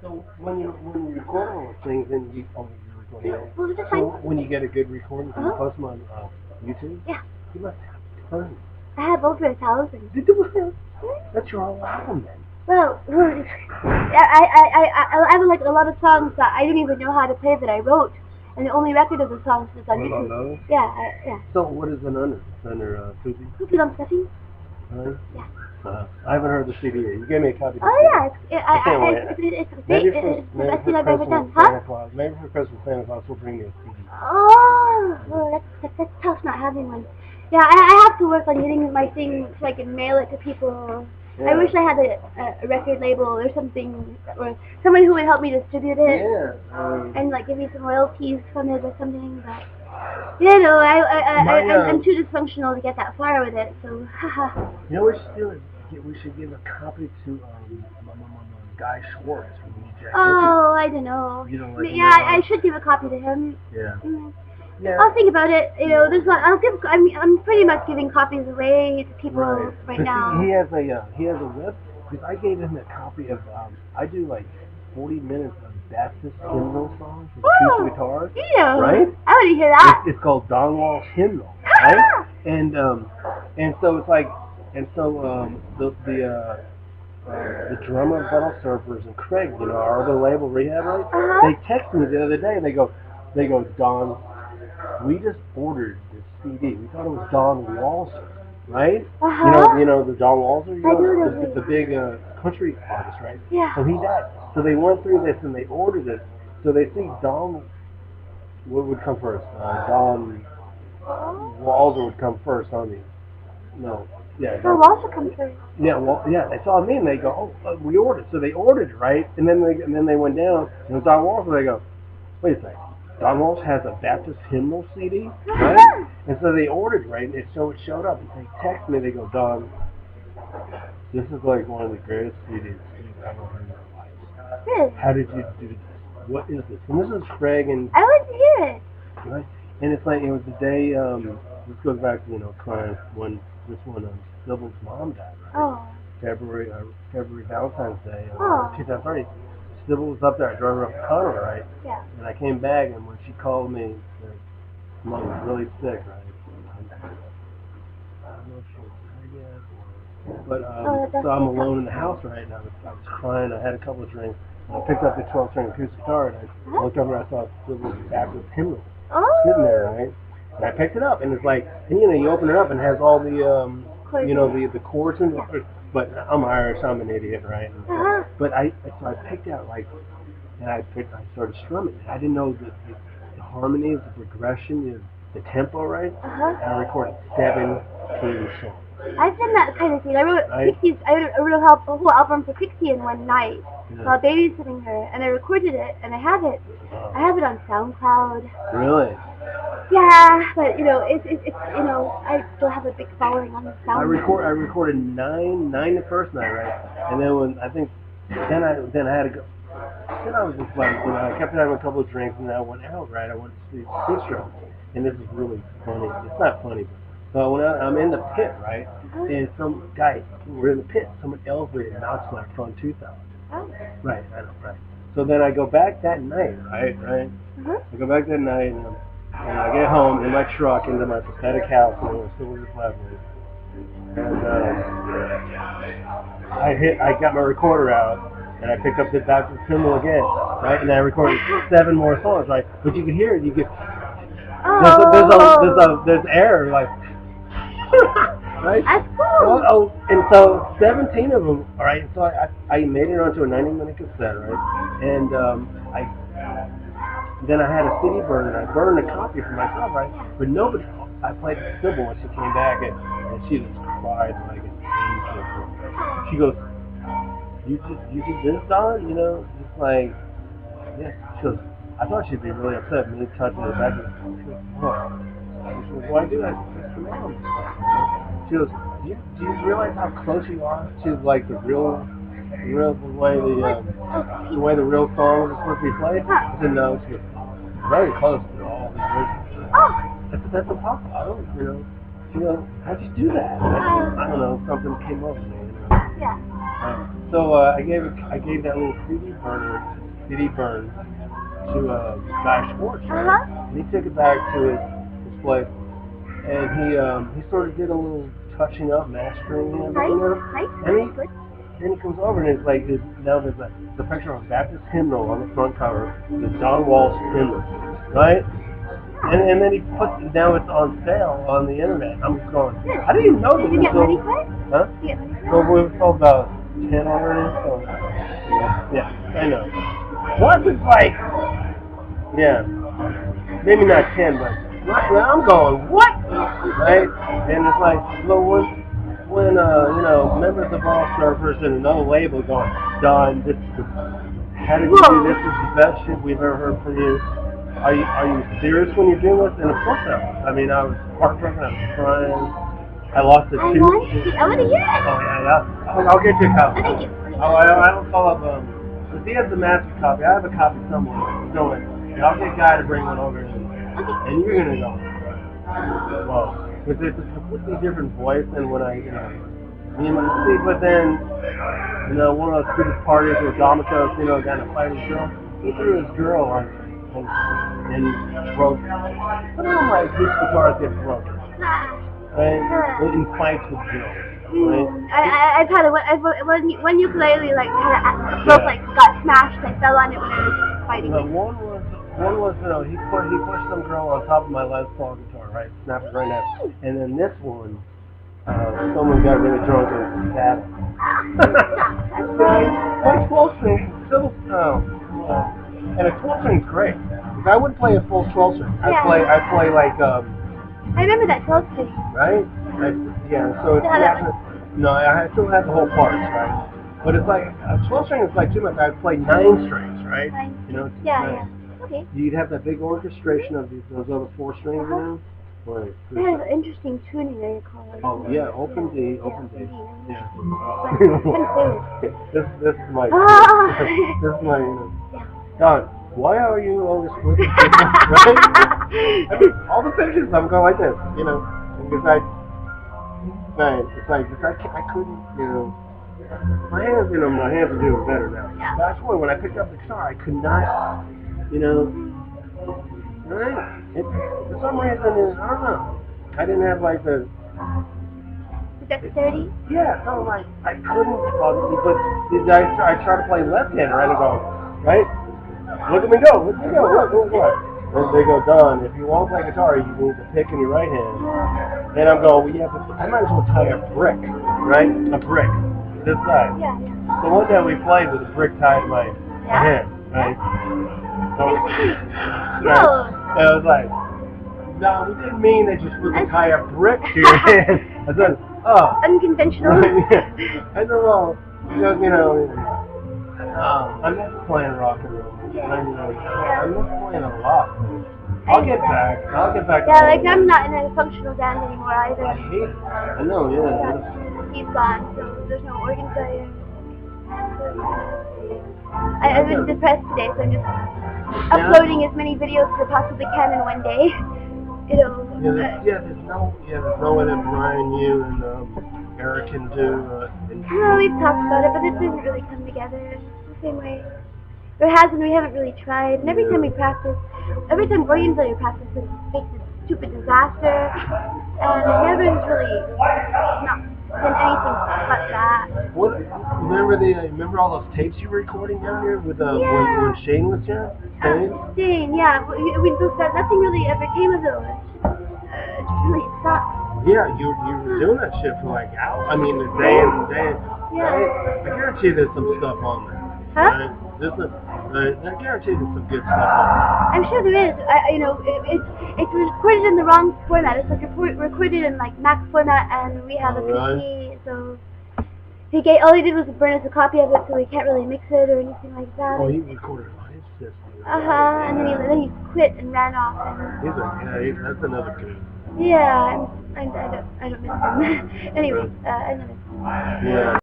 So when you record all those things, then you you're recording. Well, that's So fine. when you get a good recording, can you post them on YouTube? Yeah. You must have tons. I have over 1,000. Did you? That's your whole album then. Well, I have like a lot of songs that I didn't even know how to play that I wrote, and the only record of the songs is on What about YouTube. those? Yeah, yeah. So what is it under? It's under Poopy? Poopy Lungstuffing? Really? Yeah. I haven't heard the CD yet. You gave me a copy of the Oh CD. yeah, I can't wait. it's the Maybe best thing for I've ever Christmas, done. Santa Huh? Claus. Maybe for Christmas, Santa Claus will bring me a CD. Oh, well, that's tough not having one. Yeah, I have to work on getting my thing so I can mail it to people. Yeah. I wish I had a record label or something, or someone who would help me distribute it. Yeah. And like give me some royalties from it or something, but you know, I'm too dysfunctional to get that far with it, so haha. You know what we should do? We should give a copy to Guy Schwartz from New Jack. Oh, I don't know. You don't like him? Yeah, I should give a copy to him. Yeah. Yeah. I'll think about it. You know, there's not. I'm pretty much giving copies away to people right now. He has a web. Because I gave him a copy of. I do like 40 minutes of Baptist hymnal songs with acoustic guitars. Yeah. Right. I want to hear that. It's called Don Walsh hymnal. Right. And so it's like, the drummer of Bottle Surfers and Craig, our other label Rehab, right? They texted me the other day. They go, Don, we just ordered this CD. We thought it was Don Walsh, right? You know the Don Walsh, the big country artist, right? Yeah. So he died. So they went through this and they ordered it. So they think Don, what would come first? Don Walzer would come first, huh? No. Yeah. Don Walsh would come first. Yeah, well, yeah, they saw me and they go, oh, we ordered. So they ordered it, right? And then they went down and it was Don Walsh. And they go, wait a second. Don Walsh has a Baptist hymnal CD, right? And so they ordered, right? And so it showed up. And they text me. They go, Don, this is like one of the greatest CDs you've ever heard in your life. Really? How did you do this? What is this? And this is Craig and. I want to hear it. Right? And it's like it was the day. This goes back to crying when Sybil's mom died. Right? Oh. February Valentine's Day, 2030. Sybil was up there. I drove her up to Conroe, right? Yeah. And I came back, and when she called me, Mom was really sick, right? I don't know if she was dead yet, but so I'm alone in the house right now. I was crying. I had a couple of drinks. And I picked up the 12-string acoustic guitar, and I looked over and I saw Sybil's Baptist hymnal sitting there, right? And I picked it up, and it's like, and you open it up, and it has all the, the chords and. But I'm Irish. I'm an idiot, right? But so I picked out and I started strumming. I didn't know the harmonies, the progression, the tempo, right? And I recorded 17 songs. I've done that kind of thing. I wrote a whole album for Pixie in one night while babysitting her, and I recorded it, and I have it. I have it on SoundCloud. Really? Yeah, but I still have a big following on the SoundCloud. I recorded nine the first night, right? And then when I had to go. Then I was just like, I kept having a couple of drinks, and I went out, right? I went to see Bistro, and this is really funny. It's not funny, but so when I'm in the pit, right? And some guy, we're in the pit. Someone elevated knocks my front tooth out. Oh. Right, I know, right. So then I go back that night, right? I go back that night, and I get home in my truck into my pathetic house, and we're still with this level. And I got my recorder out, and I picked up the Baptist hymnal again, right? And I recorded 7 more songs, right? But you can hear it. You can. There's air, like. Right? That's cool. And so 17 of them, all right. So I made it onto a 90-minute cassette, right? And then I had a CD burner, and I burned a copy for myself, right? But nobody. I played it to Sybil when she came back, and she just cried like an angel. She goes, "You did this, Don? Just like, yeah." She goes, "I thought she'd be really upset me touching her back." She goes, "What?" She goes, "Why do that?" It's for mom. She goes, do you realize how close you are to like the way the real songs are supposed to be played?" I said, "No." She goes, "Very close to all the originals." That's impossible. She goes, "How'd you do that?" I don't know. Something came over me. Yeah. So I gave that little CD burn to Guy Schwartz, right? And he took it back to his place, and he sort of did a little touching up, mastering and everything. And he comes over and it's like now there's the picture of a Baptist hymnal on the front cover, the John Walsh hymnal, right? And then he puts it down. It's on sale on the internet. I'm just going. I didn't even know this. Did you get money for it? Huh? So we sold about 10 already. So yeah, I know. Once it's like, yeah, maybe not 10, but I'm going what? Right? And it's like, so when members of All Surfers and another label going, Don, how did you do this? This is the best shit we've ever heard from you. Are you serious when you're doing this? And of course I was. I mean, I was heartbroken. I was crying. I lost a tooth. I want to hear it. Oh yeah. I'll get you a copy. Thank you. Oh, I don't call up. If he has the master copy, I have a copy somewhere. So I'll get a guy to bring one over, and you're gonna go. Well, because it's a completely different voice than when I, see. But then, one of those stupid parties where Domito's, got in a fight with his girl. He threw his girl on. And broke. I don't know why these guitars get broken. Right? In fights with girls. Right? I've had one ukulele broke, got smashed. I fell on it when I was fighting. One was he pushed some girl on top of my Les Paul guitar, right? Snapped it right now. And then this one, someone got really drunk and stabbed him. My 12 string still. And a 12 string's great. If I wouldn't play a full 12 string, I'd play like. I remember that 12 string. Right? So it's I still have the whole parts, right? But it's like a 12 string is like too much. I'd play 9 strings, right? Yeah. Okay. You'd have that big orchestration of those other 4 strings, Right. It has interesting tuning, I recall. Oh yeah, open D. Yeah. This is my. This is my. Don, why are you always with me? Right? I mean, all the pictures I'm going like this, because I couldn't, my hands are doing better now. Yeah. That's why when I picked up the guitar, I could not, right? For some reason, I don't know. I didn't have like the. Dexterity? Yeah, so like I couldn't, but I try to play left-handed, right? And go, right? Look at me go, look. And they go, Don, if you want to play guitar, you need the pick in your right hand. And I'm going, I might as well tie a brick, right? A brick, this side. Yeah. So one day we played with a brick tied to my hand, right? So, I was like, no, we didn't mean that you're supposed to tie a brick to your hand. I said, unconventional. I said, well, I'm not playing rock and roll. I'm not playing a lot. I'll get back. Yeah, like I'm not in a functional band anymore either. I know, yeah. He's gone, so there's no organ player. I've been depressed today, so I'm just uploading as many videos as I possibly can in one day. There's no way that Brian, you, and Eric can do. No, we've talked about it, but it doesn't really come together the same way. We haven't really tried. And every time organ player practices, it makes a stupid disaster. And it never has really not been anything but that. Remember all those tapes you were recording down here with when Shane was here? Shane, yeah. Nothing really ever came of those. It really sucked. Yeah, you were doing that shit for like hours. I mean, the day and day. Yeah. I guarantee there's some stuff on there. Huh? Right? I guarantee there's some good stuff on there. I'm sure there is. It's recorded in the wrong format. It's like recorded in like Mac format, and we have a PC. So all he did was burn us a copy of it, so we can't really mix it or anything like that. Oh, he recorded it on his system. And then he quit and ran off. That's another good. Yeah, I don't miss him. Anyway, I don't miss him. Yeah.